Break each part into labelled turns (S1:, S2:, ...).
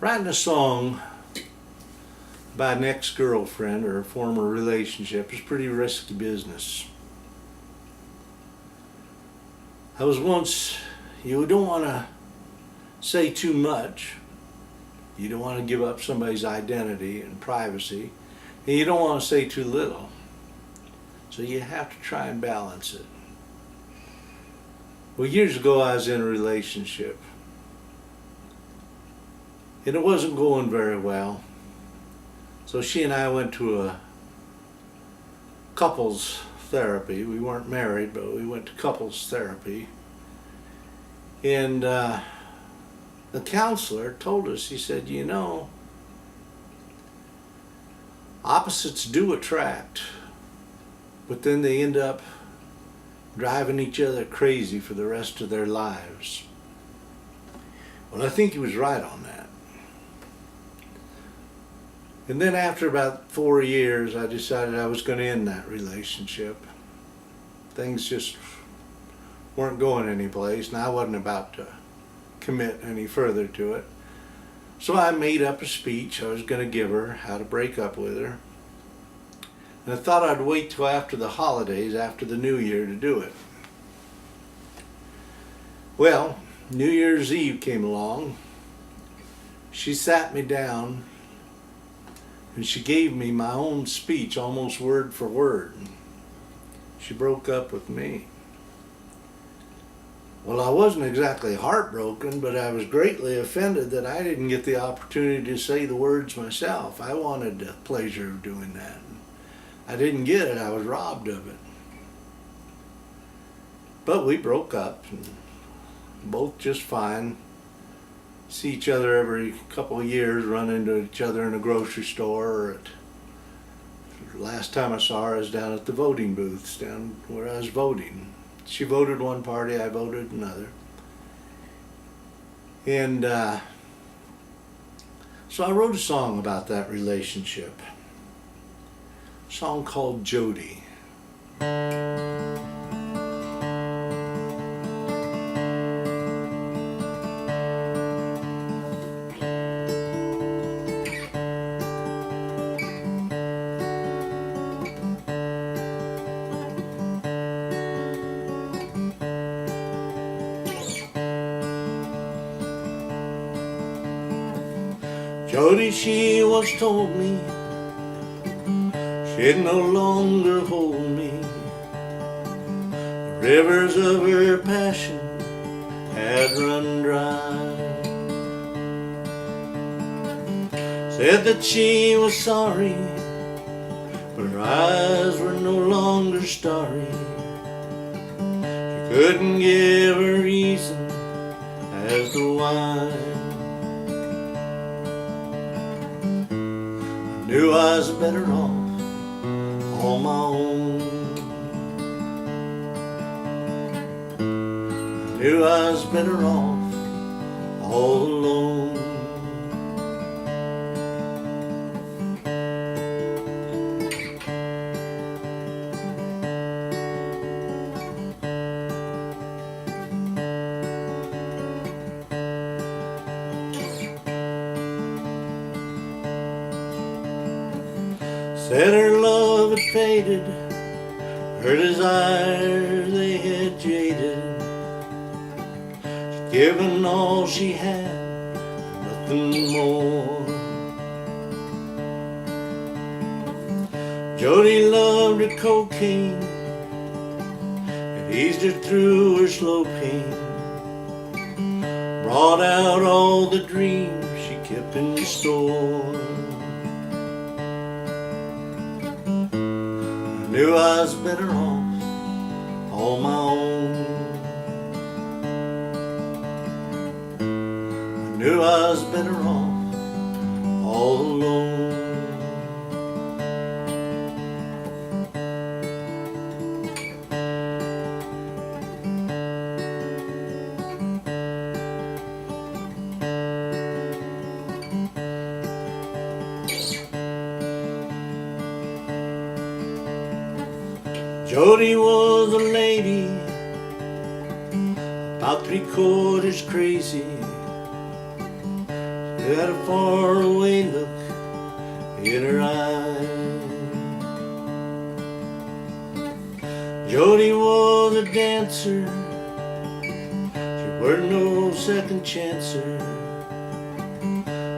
S1: Writing a song about an ex-girlfriend or a former relationship is pretty risky business. You don't want to say too much. You don't want to give up somebody's identity and privacy. And you don't want to say too little. So you have to try and balance it. Well, years ago I was in a relationship. And it wasn't going very well. So she and I went to a couples therapy. We weren't married, but we went to couples therapy. And the counselor told us, he said, you know, opposites do attract, but then they end up driving each other crazy for the rest of their lives. Well, I think he was right on that. And then after about 4 years, I decided I was going to end that relationship. Things just weren't going anyplace, and I wasn't about to commit any further to it. So I made up a speech I was going to give her, how to break up with her. And I thought I'd wait till after the holidays, after the New Year, to do it. Well, New Year's Eve came along. She sat me down and she gave me my own speech, almost word for word. She broke up with me. Well, I wasn't exactly heartbroken, but I was greatly offended that I didn't get the opportunity to say the words myself. I wanted the pleasure of doing that. I didn't get it. I was robbed of it. But we broke up, and both just fine. See each other every couple of years, run into each other in a grocery store. Or last time I saw her, I was down at the voting booths, down where I was voting. She voted one party, I voted another. And so I wrote a song about that relationship. A song called Jodi. Jodi, she once told me she'd no longer hold me. The rivers of her passion had run dry. Said that she was sorry, but her eyes were no longer starry. She couldn't give a reason as to why. Knew I was better off on my own. I knew I was better off all alone. Said her love had faded, her desires they had jaded. She'd given all she had, nothing more. Jodi loved her cocaine, it eased her through her slow pain. Brought out all the dreams she kept in store. Knew I was better off on my own. I knew I was better off all alone. Jodi was a lady, about 3/4 crazy. Got a faraway look in her eyes. Jodi was a dancer, she weren't no second chancer.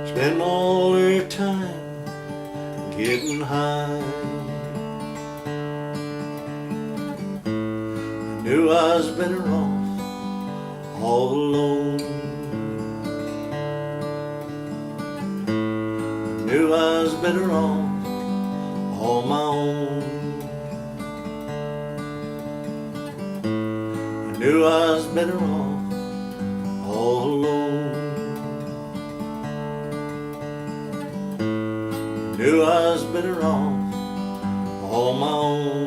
S1: Spent all her time getting high. I knew I was better off all alone. I knew I was better off on my own. I knew I was better off all alone. I knew I was better off on my own.